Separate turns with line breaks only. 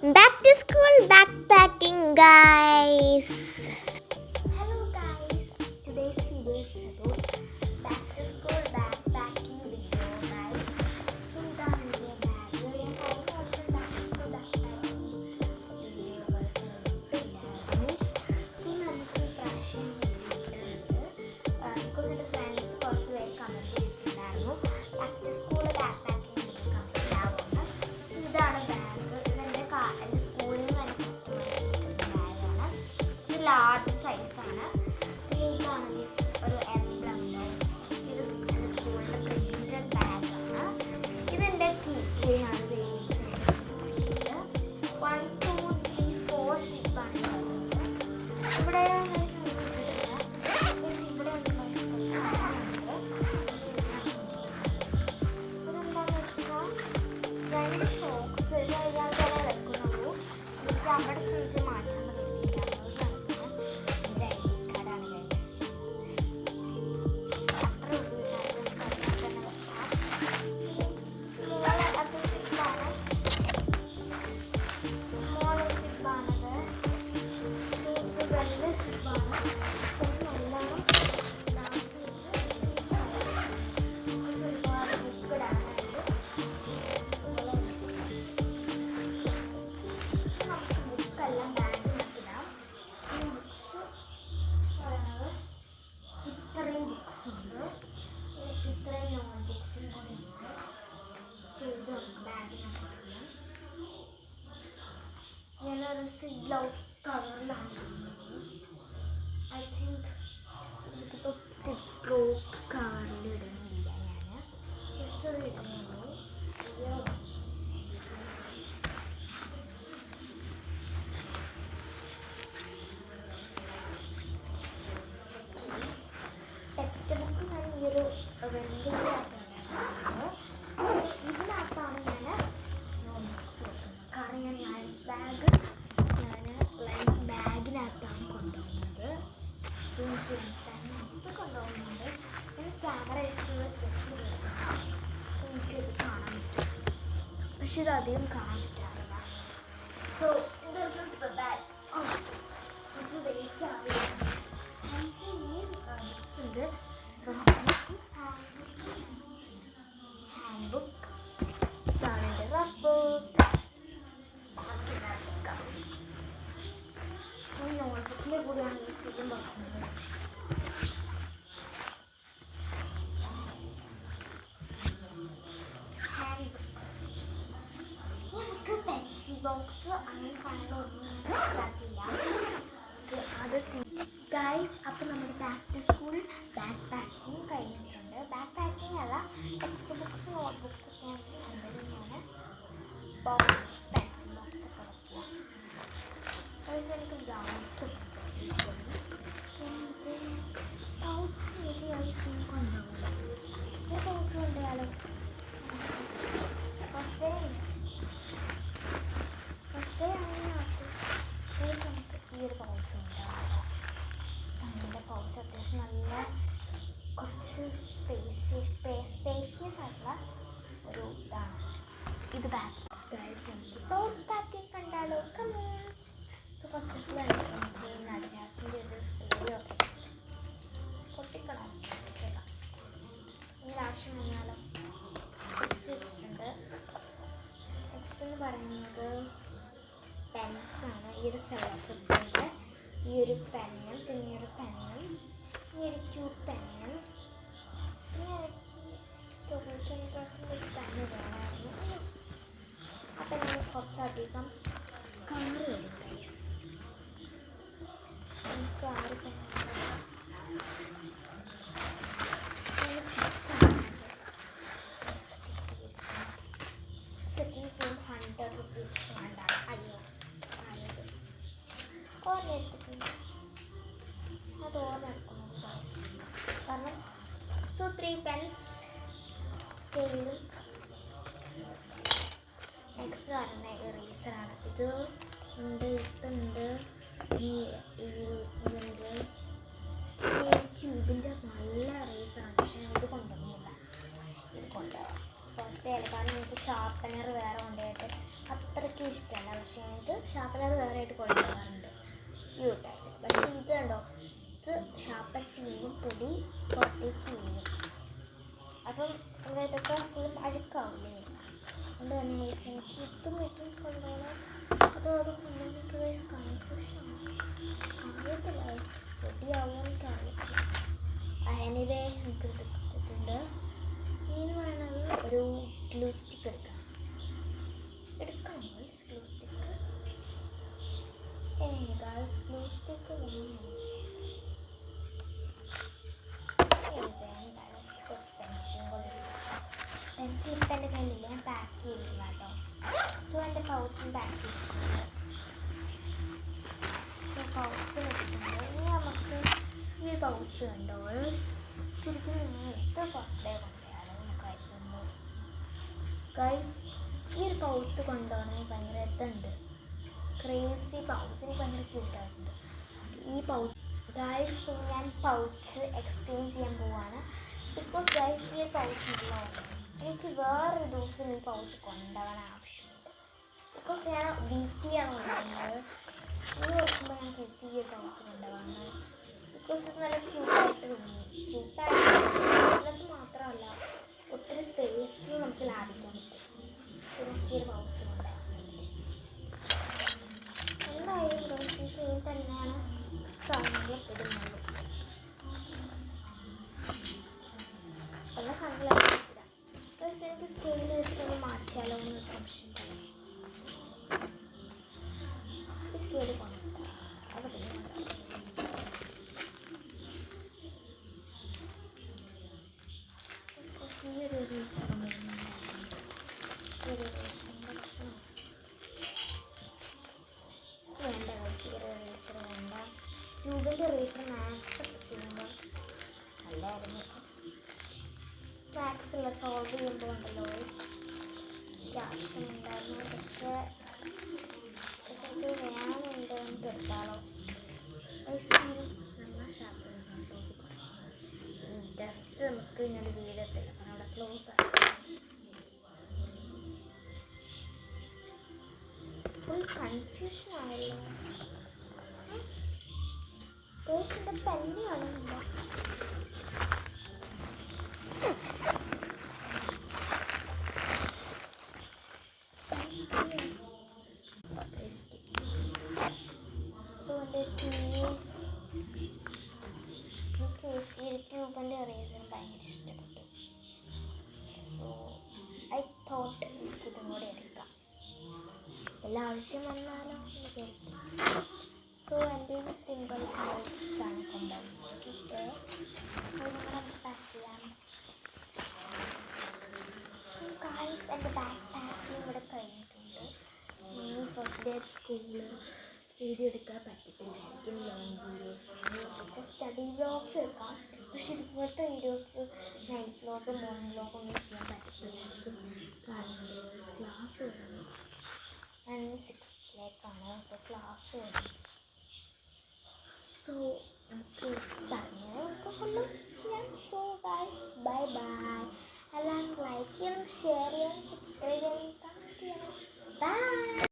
Back to school backpacking, guys. Hello, guys. Today's video is about back to school backpacking video, guys. So, the video bag. You have also back to school backpacking video was so, നമുക്ക് പ്രാവശ്യം because എൻ്റെ friends കുറച്ച് പേര് comment ചെയ്തിട്ടുണ്ടായിരുന്നു back to school backpacking complete ആവുന്നത്. ഇതാണ് bag. ഇതെൻ്റെ സ്കൂളിൽ നിന്ന് തന്നെ കസ്റ്റമൈസ് ചെയ്തിട്ടുള്ള ബാഗാണ്. ഇത് ലാർജ് സൈസാണ്. ഇതിലേക്കാണ് ഒരു എംബ്ലം. ഇത് എൻ്റെ സ്കൂളിൻ്റെ പ്രിൻറ്റഡ് ബാഗാണ്. ഇതെൻ്റെ കീ ചെയിനാണ്. 1 2 3 4 സിപ്പാണ് ഇവിടെ. രണ്ട് സോക്സ് അയാൾ തന്നെ വെക്കുന്നുള്ളൂ. എനിക്ക് അവിടെ ചെന്നിട്ട് മാറ്റാൻ കഴിയില്ല. എൻ്റെ ഐ ഡി കാർഡാണ് ഗൈസ്. അത്ര തന്നെ വെക്കാം. സ്മോൾ സിപ്പാണത്. ഇത് വലിയ സിപ്പാണ്. നല്ലോണം ഒരുപാട് ലിക്വിഡാണ്. ബുക്കെല്ലാം ബാഗിനകത്തിടാം. ഈ ബുക്സ് പറയുന്നത് ഇത്രയും ബുക്സ് ഉണ്ട്. ഇത്രയും നോട്ട് ബുക്സും കൂടി ഉണ്ട്. സോ ഇത് നമുക്ക് ബാഗിനകത്തിടാം. ഞാനൊരു സിബ്ലോ കവറിലാണ്. ഐ തിങ്ക് എനിക്കിപ്പോൾ സിബ്ലോ കവറിൽ ഇടുന്നില്ല. ഞാൻ ജസ്റ്റ് ഒരു ഇടുന്നുള്ളൂ. ടെക്സ്റ്റ് ബുക്ക് ഞാൻ ഈ ഒരു വെള്ളിയിലായിട്ടാണ്. ഇതിനകത്താണ് ഞാൻ നോട്ട്ബുക്സ് വെക്കുന്നത്. കാരണം ഞാൻ ലൈൻസ് ബാഗിനകത്താണ് കൊണ്ടുപോകുന്നത്. സോ എനിക്ക് ലൈൻസ് ബാഗിനകത്ത് കൊണ്ടുപോകുന്നുണ്ട്. ഞാൻ ക്യാമറ വെച്ചുള്ള ജസ്റ്റ് എനിക്കിത് കാണാൻ പറ്റും. പക്ഷെ ഇത് അധികം കാണാൻ പറ്റാറില്ല. So this is the bag. ഇത് വെയിറ്റ് ആവില്ല. ഉണ്ട് ഹാൻഡ് ബുക്ക്. ഇതാണ് എൻ്റെ റഫ് ബുക്ക്. നോട്ട് ബുക്കിൻ്റെ കൂടെയാണ് ഈ സിലും ബോക്സുന്നത്. Handbook. നമുക്ക് പെൻസിൽ ബോക്സ് അങ്ങനെ സാധനങ്ങളൊന്നും ഞാൻ സെറ്റാക്കില്ല. അത് ഗൈസ്, അപ്പോൾ നമ്മുടെ back to school back packing കഴിഞ്ഞിട്ടുണ്ട്. ബാക്ക് പാക്കിംഗ് അല്ല, ടെക്സ്റ്റ് ബുക്സ് നോട്ട് ബുക്സ് ഒക്കെ ഞാൻ വെച്ചിട്ടുണ്ടെങ്കിൽ ബോക്സ് പെൻസിൽ ബോക്സ് ഒക്കെ വെക്കുക. ഗൈസ്, എനിക്ക് ഡൗട്ട് പൗച്ച് ഏരിയായി കൊണ്ടുപോകും. ഈ പൗച്ച് കൊണ്ടുപോയാലോ? ഫസ്റ്റ് ഡേ അങ്ങനെ നമുക്ക് ഈ ഒരു പൗച്ച് ഉണ്ടാവും. നമ്മുടെ പൗച്ച് അത്യാവശ്യം നല്ല കുറച്ച് സ്പേഷ്യസ് ആയിട്ടുള്ള ഒരു ഇതാണ്. ഇത് ബാഗ്. ഗൈസ്, എനിക്ക് പൗച്ച് പാക്കിങ് കണ്ടാലോ? Come on. So first of all എനിക്ക് നടിരാജിൻ്റെ ഒരു സ്കെയിൽ പൊട്ടിക്കണം. ഇതിൻ്റെ ആവശ്യം വന്നാലോ വെച്ചിട്ടുണ്ട്. നെക്സ്റ്റ് എന്ന് പറയുന്നത് പെൻസാണ്. ഈ ഒരു സെലക്ട്, ഈ ഒരു പെന്നും, പിന്നെ ഈ ഒരു പെന്നും, ഈ ഒരു ക്യൂട്ട് പെന്നും, പിന്നെ എനിക്ക് 99% ഒരു പെന്ന് വേണമായിരുന്നു. അപ്പം ഞാൻ കുറച്ചധികം കളർ വരും ഗൈസ്. എനിക്ക് ആ ഒരു പെൻ ₹100 വേണ്ടാണ്. അയ്യോ ആയത് ഓർമ്മ എടുത്തിട്ടുണ്ട്. അത് ഓർമ്മ എടുക്കണം ഗൈസ്. കാരണം സോ 3 പെൻസ്, സ്കെയിലും നെക്സ്റ്റ് പറഞ്ഞ ഇറേസറാണ്. ഇത് ഉണ്ട്, ഇതുണ്ട്, ഇതുണ്ട്. ക്യൂബിൻ്റെ നല്ല ഇറേസറാണ്. പക്ഷേ ഇത് കൊണ്ടുവന്നില്ല. ഇത് കൊണ്ടുപോകാം ഫസ്റ്റ് ഡേ. കാരണം എനിക്ക് ഷാർപ്പനർ വേറെ കൊണ്ടുപോയിട്ട് അത്രയ്ക്കും ഇഷ്ടമല്ല. പക്ഷേ ഇത് ഷാർപ്പനർ വേറെ ആയിട്ട് കൊണ്ടുപോകാറുണ്ട് ക്യൂട്ടായിട്ട്. പക്ഷേ ഇത് കണ്ടോ, ഇത് ഷാർപ്പൻ ചെയ്യുമ്പോൾ പൊടി പുറത്തേക്ക് വീഴും. അപ്പം ഇതൊക്കെ ഫുള്ളും അഴുക്കാവില്ലേ. അതുകൊണ്ട് തന്നെ എനിക്ക് ഇതും കൊണ്ടുപോകണം. അത് എനിക്ക് കൺഫ്യൂഷനാണ്, അറിയത്തില്ല പൊടിയാവുമെന്ന് എനിക്ക് അറിയത്തില്ല. എനിവേ നമുക്ക് ഇത് കിട്ടിയിട്ടുണ്ട്. ഇനി പറയുന്നത് ഒരു ഗ്ലൂ സ്റ്റിക്ക് എടുക്കണം guys. Glue stick guys glue stick വേണം. കുറച്ച് പെൻസിലും കൂടെ പെൻസിൽ ഇപ്പം എൻ്റെ കയ്യിലില്ല, ഞാൻ പാക്ക് ചെയ്തിട്ടില്ല കേട്ടോ. സോ എൻ്റെ പൗച്ചിൽ പാക്ക് ചെയ്തിട്ടുണ്ട്. സോ പൗച്ച് വെച്ചിട്ടുണ്ട്. ഇനി നമുക്ക് ഈ ഒരു പൗച്ച് കണ്ടോ, ശരിക്കും ഏറ്റവും ഫസ്റ്റ് ഡേ കൊണ്ടുപോയാലോ നമുക്കായിരുന്നു ഗൈസ്. ഈ ഒരു പൗച്ച് കൊണ്ടുപോകണമെങ്കിൽ ഭയങ്കര ഇതുണ്ട്, ക്രേസി പൗച്ച്. എനിക്ക് ഭയങ്കര ക്യൂട്ടായിട്ടുണ്ട് ഈ പൗച്ച് ഗൈസ്. ഞാൻ പൗച്ച് എക്സ്ചേഞ്ച് ചെയ്യാൻ പോവാണ്. ബിക്കോസ് ഗൈസ് ഈ ഒരു പൗച്ച് ഉണ്ടല്ലോ, എനിക്ക് വേറൊരു ദിവസം ഈ പൗച്ച് കൊണ്ടുപോകാൻ ആവശ്യമുണ്ട്. ബിക്കോസ് ഞാൻ വീക്ക്ലിയാണ് കൊണ്ടുപോകുന്നത്. സ്കൂൾ വെക്കുമ്പോൾ ഞാൻ കരുതി ഈ ഒരു പൗച്ച് കൊണ്ടുപോകാണ്. ബിക്കോസ് ഇത് നല്ല ക്യൂട്ടായിട്ട് തോന്നി. ക്യൂട്ടായിട്ട് മാത്രമല്ല, ഒത്തിരി സ്പേസ് നമുക്ക് ലാഭിക്കാൻ പറ്റും. എനിക്ക് ഈ ഒരു പൗച്ച് കൊണ്ടുപോകാം. എന്തായാലും ഗൈസ് സെയിം തന്നെയാണ് സാധനങ്ങൾ ഇടുന്നത്. എല്ലാ സാധനങ്ങളും ഇടാം ഗൈസ്. എനിക്ക് സ്കെയിൽ വെച്ചൊന്ന് മാറ്റിയാലോ എന്നൊരു സംശയം. ഈ സ്കെയിൽ കൊണ്ടിട്ടാ അത് ഈ ഒരു റീസൺ വേണ്ട ഗൈസ്. ഈ ഒരു റേസർ വേണ്ട. ക്യൂബിൻ്റെ റേസർ മാത്സ് ഒക്കെ ചെയ്യുമ്പോൾ നല്ലതായിരുന്നു. മാത്സെല്ലാം സോൾവ് ചെയ്യുമ്പോൾ ഉണ്ടല്ലോ എനിക്ക് ആവശ്യമുണ്ടായിരുന്നു. പക്ഷേ എനിക്ക് വേണമെന്നുണ്ട് എന്ന് എടുത്താലോ. നല്ല ഷാർപ്പ് ജസ്റ്റ് നമുക്ക് ഇങ്ങനെ വീഴത്തില്ല, കാരണം അവിടെ ക്ലോസ് ആണ്. ഫുൾ കൺഫ്യൂഷൻ ആയല്ലോ. ടേസ്റ്റിൻ്റെ പെന്നി കാണുന്നുണ്ടോ? സോ എൻ്റെ ക്യൂബിൻ്റെ റേസർ ഭയങ്കര ഇഷ്ടപ്പെട്ടു. സോ ഐ തോട്ട് എനിക്കിതും കൂടെ എടുക്കാം. എല്ലാ ആവശ്യം വന്നാലോ എന്ന് കരുതി. സോ എൻ്റെ ഒരു സിമ്പിൾ ആണ് കൊണ്ടുപോകുന്നത്. പാക്ക് ചെയ്യാം. സോ ഗൈസ് എൻ്റെ ബാക്ക് പാക്കിങ് ഇവിടെ കഴിഞ്ഞിട്ടുണ്ട്. ഫസ്റ്റ് ഡേ സ്കൂളിൽ വീഡിയോ എടുക്കാൻ പറ്റത്തില്ലായിരിക്കും, ലോങ് വീഡിയോസ്. ഇപ്പോൾ സ്റ്റഡി വ്ലോഗ്സ് എടുക്കാം, പക്ഷേ ഇതുപോലത്തെ videos night vlog morning vlog ഒന്നും ചെയ്യാൻ പറ്റത്തില്ലായിരിക്കും. കാരണം ക്ലാസ് വരണം. ഞാൻ 6ലേക്കാണ്. സോ ക്ലാസ് വരും. സോ നമുക്ക് നമുക്ക് ഫുള്ളും ചെയ്യാം. So guys bye bye. എല്ലാവരും ലൈക്ക് ചെയ്യണം, ഷെയർ ചെയ്യണം, സബ്സ്ക്രൈബ് ചെയ്യണം, കമൻറ്റ് ചെയ്യണം. ബൈ.